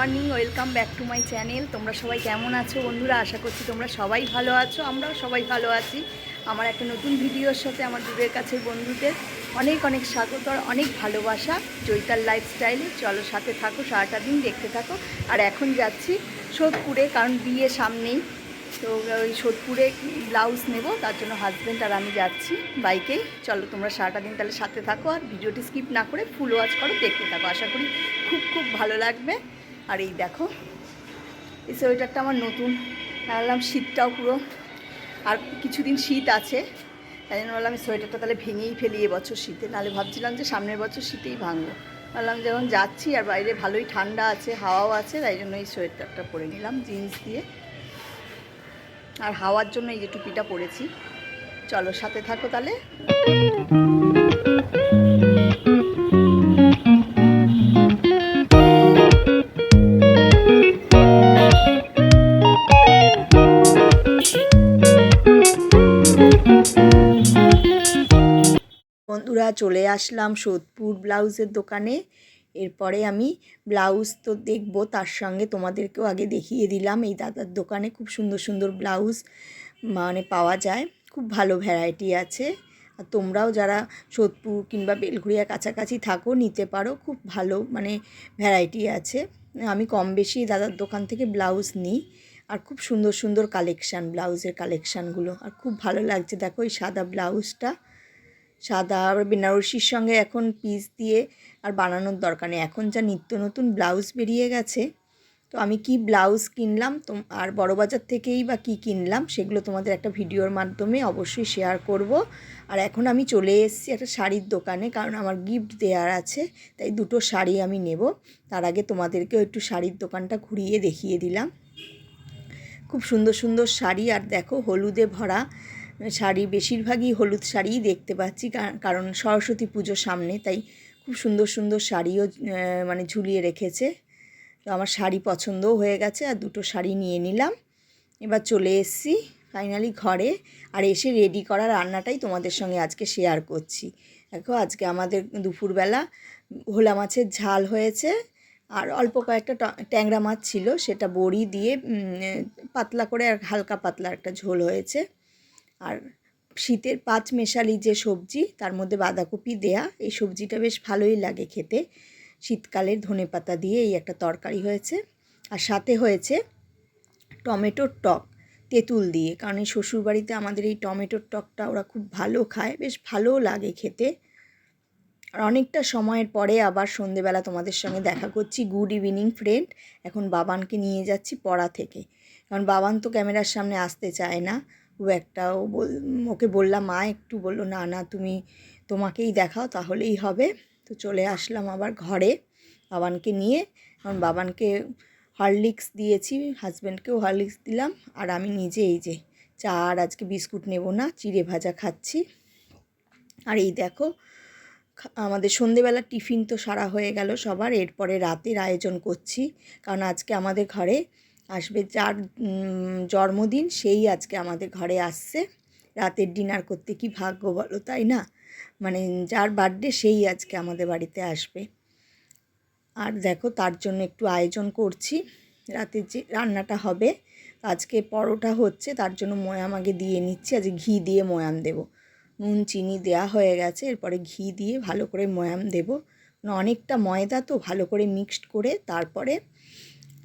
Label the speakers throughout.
Speaker 1: Morning, welcome back to my channel. তোমরা সবাই কেমন আছো বন্ধুরা? আশা করছি তোমরা সবাই ভালো আছো, আমরাও সবাই ভালো আছি। আমার একটা নতুন ভিডিওর সাথে আমার দূরের কাছের বন্ধুদের অনেক অনেক স্বাগত আর অনেক ভালোবাসা চৈতাল লাইফস্টাইলে। চলো সাথে থাকো, সারাটা দিন দেখতে থাকো। আর এখন যাচ্ছি সোদপুরে, কারণ বিয়ে সামনেই। তো ওই সোদপুরে ব্লাউজ নেব, তার জন্য হাজব্যান্ড আর আমি যাচ্ছি বাইকেই। চলো তোমরা সারাটা দিন তাহলে সাথে থাকো আর ভিডিওটি স্কিপ না করে ফুল ওয়াচ করো, দেখতে থাকো। আশা করি খুব খুব ভালো লাগবে। আর এই দেখো, এই সোয়েটারটা আমার নতুন, ভাবলাম শীতটাও পুরো আর কিছুদিন শীত আছে, তাই জন্য বললাম আমি সোয়েটারটা তাহলে ভেঙেই ফেলি এবছর শীতে, নাহলে ভাবছিলাম যে সামনের বছর শীতেই ভাঙবো। ভাবলাম যখন যাচ্ছি আর বাইরে ভালোই ঠান্ডা আছে, হাওয়াও আছে, তাই জন্য এই সোয়েটারটা পরে নিলাম জিন্স দিয়ে। আর হাওয়ার জন্য এই যে টুপিটা পরেছি। চলো সাথে থাকো তাহলে। বন্ধুরা, চলে আসলাম সোদপুর ব্লাউজের দোকানে। এরপরে আমি ব্লাউজ তো দেখবো, তার সঙ্গে তোমাদেরকেও আগে দেখিয়ে দিলাম এই দাদার দোকানে খুব সুন্দর সুন্দর ব্লাউজ মানে পাওয়া যায়, খুব ভালো ভ্যারাইটি আছে। আর তোমরাও যারা সোদপুর কিংবা বেলঘড়িয়া কাছাকাছি থাকো নিতে পারো, খুব ভালো মানে ভ্যারাইটি আছে। আমি কম বেশি দাদার দোকান থেকে ব্লাউজ নিই, আর খুব সুন্দর সুন্দর কালেকশান, ব্লাউজের কালেকশানগুলো। আর খুব ভালো লাগছে, দেখো এই সাদা ব্লাউজটা, সাদা আর বেনারসির সঙ্গে এখন পিস দিয়ে আর বানানোর দরকার নেই, এখন যা নিত্য নতুন ব্লাউজ বেরিয়ে গেছে। তো আমি কি ব্লাউজ কিনলাম আর বড়বাজার থেকেই বা কী কিনলাম সেগুলো তোমাদের একটা ভিডিওর মাধ্যমে অবশ্যই শেয়ার করব। আর এখন আমি চলে এসেছি একটা শাড়ির দোকানে, কারণ আমার গিফট দেওয়ার আছে, তাই দুটো শাড়ি আমি নেব। তার আগে তোমাদেরকেও একটু শাড়ির দোকানটা ঘুরিয়ে দেখিয়ে দিলাম। খুব সুন্দর সুন্দর শাড়ি, আর দেখো হলুদে ভরা শাড়ি, বেশিরভাগই হলুদ শাড়িই দেখতে পাচ্ছি, কারণ সরস্বতী পুজো সামনে, তাই খুব সুন্দর সুন্দর শাড়িও মানে ঝুলিয়ে রেখেছে। তো আমার শাড়ি পছন্দও হয়ে গেছে, আর দুটো শাড়ি নিয়ে নিলাম। এবার চলে এসেছি ফাইনালি ঘরে, আর এসে রেডি করা রান্নাটাই তোমাদের সঙ্গে আজকে শেয়ার করছি। দেখো আজকে আমাদের দুপুরবেলা ভোলা মাছের ঝাল হয়েছে, আর অল্প কয়েকটা ট্যাংরা মাছ ছিল, সেটা বড়ি দিয়ে পাতলা করে আর হালকা পাতলা একটা ঝোল হয়েছে। আর শীতের পাঁচমেশালি যে সবজি, তার মধ্যে বাঁধাকপি দেয়া, এই সবজিটা বেশ ভালোই লাগে খেতে। শীতকালের ধনেপাতা দিয়ে এই একটা তরকারি হয়েছে, আর সাথে হয়েছে টমেটোর টক তেঁতুল দিয়ে, কারণ এই শ্বশুরবাড়িতে আমাদের এই টমেটোর টকটা ওরা খুব ভালো খায়, বেশ ভালোও লাগে খেতে। আর অনেকটা সময়ের পরে আবার সন্ধেবেলা তোমাদের সঙ্গে দেখা করছি। Good evening friend. এখন বাবানকে নিয়ে যাচ্ছি পড়া থেকে, কারণ বাবান তো ক্যামেরার সামনে আসতে চায় না খুব একটা। ওকে বললাম মা একটু, বললো না না তুমি তোমাকেই দেখাও তাহলেই হবে। তো চলে আসলাম আবার ঘরে বাবানকে নিয়ে, কারণ বাবানকে হরলিক্স দিয়েছি, হাজব্যান্ডকেও হরলিক্স দিলাম, আর আমি নিজে এই যে চা আর আজকে বিস্কুট নেব না, চিড়ে ভাজা খাচ্ছি। আর এই দেখো আমাদের সন্ধেবেলা টিফিন তো সারা হয়ে গেল সবার, এরপরে রাতের আয়োজন করছি, কারণ আজকে আমাদের ঘরে আসবে যার জন্মদিন, সেই আজকে আমাদের ঘরে আসছে। রাতের ডিনার করতে কি ভাগ্য বলো, তাই না? মানে যার বার্থডে সেই আজকে আমাদের বাড়িতে আসবে। আর দেখো তার জন্য একটু আয়োজন করছি। রাতে যে রান্নাটা হবে, আজকে পরোটা হচ্ছে, তার জন্য ময়াম আগে দিয়ে নিচ্ছি, আজকে ঘি দিয়ে ময়াম দেব। নুন চিনি দেয়া হয়ে গেছে, এরপরে ঘি দিয়ে ভালো করে ময়াম দেব। অনেকটা ময়দা তো, ভালো করে মিক্সড করে তারপরে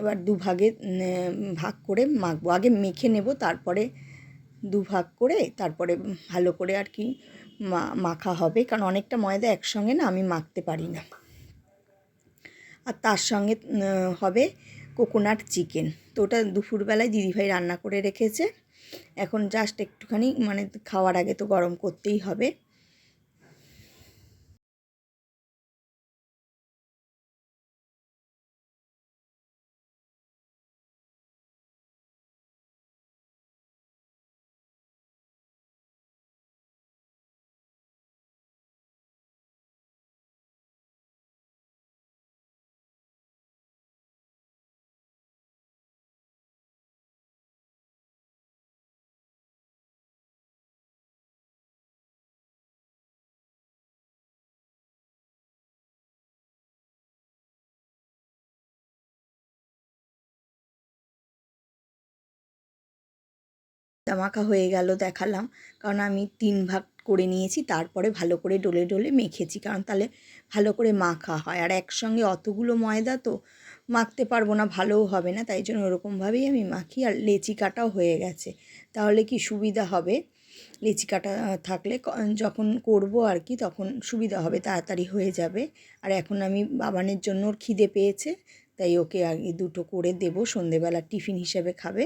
Speaker 1: এবার দুভাগে ভাগ করে মাখবো। আগে মেখে নেব, তারপরে দুভাগ করে তারপরে ভালো করে আর কি মাখা হবে, কারণ অনেকটা ময়দা একসঙ্গে না আমি মাখতে পারি না। আর তার সঙ্গে হবে কোকোনাট চিকেন। তো ওটা দুপুরবেলায় দিদিভাই রান্না করে রেখেছে, এখন জাস্ট একটুখানি মানে খাওয়ার আগে তো গরম করতেই হবে। মাখা হয়ে গেল দেখালাম, কারণ আমি 3 ভাগ করে নিয়েছি, তারপরে ভালো করে ডলে ডলে মেখেছি, কারণ তাহলে ভালো করে মাখা হয়। আর একসঙ্গে অতগুলো ময়দা তো মাখতে পারবো না, ভালোও হবে না, তাই জন্য ওরকমভাবেই আমি মাখি। আর লেচি কাটাও হয়ে গেছে, তাহলে কি সুবিধা হবে, লেচি কাটা থাকলে যখন করব আর কি তখন সুবিধা হবে, তাড়াতাড়ি হয়ে যাবে। আর এখন আমি বাবানের জন্য ওর খিদে পেয়েছে, তাই ওকে আগে 2টো করে দেবো, সন্ধেবেলা টিফিন হিসেবে খাবে।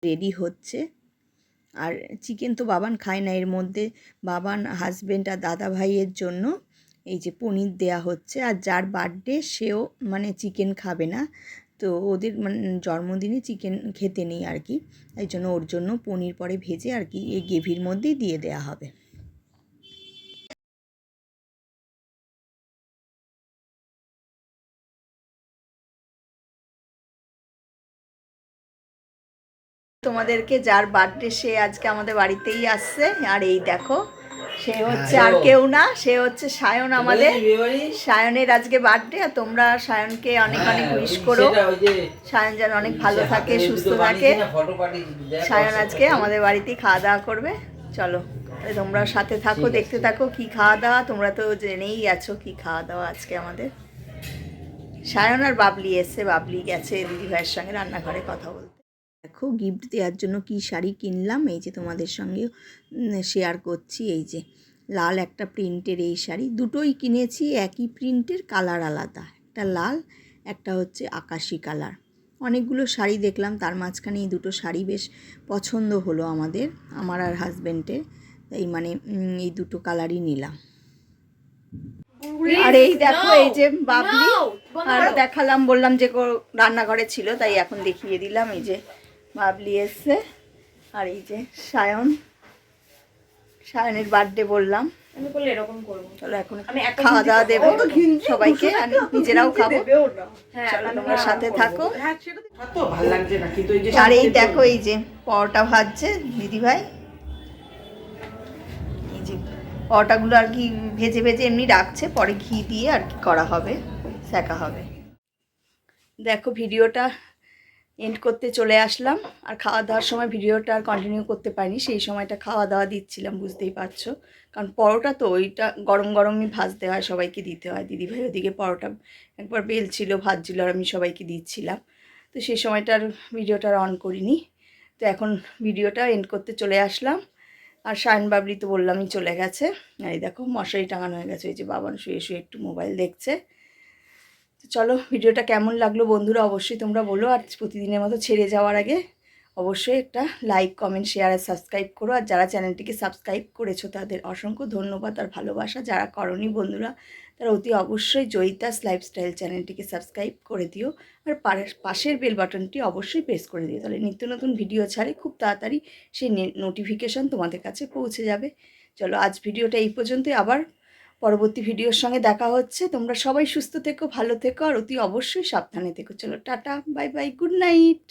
Speaker 1: রেডি হচ্ছে। আর চিকেন তো বাবান খায় না, এর মধ্যে বাবান, হাজবেন্ড আর দাদা ভাইয়ের জন্য এই যে পনির দেয়া হচ্ছে। আর যার বার্থডে সেও মানে চিকেন খাবে না, তো ওদের মানে জন্মদিনে চিকেন খেতে নেই আর কি, এই জন্য ওর জন্য পনির পরে ভেজে আর কি এই গ্রেভির মধ্যেই দিয়ে দেয়া হবে। তোমাদেরকে যার বার্থডে সে আজকে আমাদের বাড়িতেই আসছে। আর এই দেখো, সে হচ্ছে আর কেউ না, সে হচ্ছে সায়ন আমাদের। সায়নের আজকে বার্থডে, আর তোমরা সায়নকে অনেক অনেক উইশ করো, সায়ন যেন অনেক ভালো থাকে, সুস্থ থাকে। সায়ন আজকে আমাদের বাড়িতেই খাওয়া দাওয়া করবে। চলো তোমরা সাথে থাকো, দেখতে থাকো কি খাওয়া দাওয়া। তোমরা তো জেনেই গেছো কি খাওয়া দাওয়া আজকে আমাদের। সায়ন আর বাবলি এসছে, বাবলি গেছে দিদিভাইয়ের সঙ্গে রান্নাঘরে কথা বলতে। দেখো গিফট দেওয়ার জন্য কি শাড়ি কিনলাম, এই যে তোমাদের সঙ্গে শেয়ার করছি। এই যে লাল একটা প্রিন্টের এই শাড়ি, দুটোই কিনেছি একই প্রিন্টের, কালার আলাদা, একটা লাল একটা হচ্ছে আকাশি কালার। অনেকগুলো শাড়ি দেখলাম, তার মাঝখানে এই দুটো শাড়ি বেশ পছন্দ হলো আমাদের, আমার আর হাজব্যান্ডের, তাই মানে এই দুটো কালারই নিলাম। আর এই দেখো এই যে বাবলি, আর দেখালাম বললাম যে রান্নাঘরে ছিল তাই এখন দেখিয়ে দিলাম। এই যে বাবলি এসছে, আর এই যে সায়ন, সায়নের বার্থডে বললাম। চলো এখন খাওয়া দাওয়া দেবো সবাইকে, আর নিজেরাও খাবো। চলো তোমরা সাথে থাকো। আর এই দেখো এই যে পরোটা ভাজছে দিদিভাই, এই যে পরোটাগুলো আর কি ভেজে ভেজে এমনি রাখছে, পরে ঘি দিয়ে আর কি করা হবে, সেঁকা হবে। দেখো ভিডিওটা এন্ড করতে চলে আসলাম, আর খাওয়া দাওয়ার সময় ভিডিওটা আর কন্টিনিউ করতে পারিনি, সেই সময়টা খাওয়া দাওয়া দিচ্ছিলাম, বুঝতেই পারছো, কারণ পরোটা তো ওইটা গরম গরমই ভাজতে হয়, সবাইকে দিতে হয়। দিদিভাই ওদিকে পরোটা একবার বেলছিল, ভাজছিল, আর আমি সবাইকে দিচ্ছিলাম, তো সেই সময়টা আর ভিডিওটা অন করিনি। তো এখন ভিডিওটা এন্ড করতে চলে আসলাম। আর শায়ন বাবলি তো বললামই চলে গেছে। আর এই দেখো মশারি টাঙানো হয়ে গেছে, এই যে বাবান শুয়ে শুয়ে একটু মোবাইল দেখছে। তো চলো ভিডিওটা কেমন লাগলো বন্ধুরা অবশ্যই তোমরা বলো, আর প্রতিদিনের মতো ছেড়ে যাওয়ার আগে অবশ্যই একটা লাইক, কমেন্ট, শেয়ার আর সাবস্ক্রাইব করো। আর যারা চ্যানেলটিকে সাবস্ক্রাইব করেছো তাদের অসংখ্য ধন্যবাদ আর ভালোবাসা। যারা করনি বন্ধুরা তারা অতি অবশ্যই জয়িতাস লাইফস্টাইল চ্যানেলটিকে সাবস্ক্রাইব করে দিও, আর পাশের বেল বাটনটি অবশ্যই প্রেস করে দিও, তাহলে নিত্য নতুন ভিডিও ছাড়ে খুব তাড়াতাড়ি সেই নোটিফিকেশান তোমাদের কাছে পৌঁছে যাবে। চলো আজ ভিডিওটা এই পর্যন্তই, আবার পরবর্তী ভিডিওর সঙ্গে দেখা হচ্ছে। তোমরা সবাই সুস্থ থেকো, ভালো থেকো, আর অতি অবশ্যই সাবধানে থেকো। চলো tata, bye bye, good night.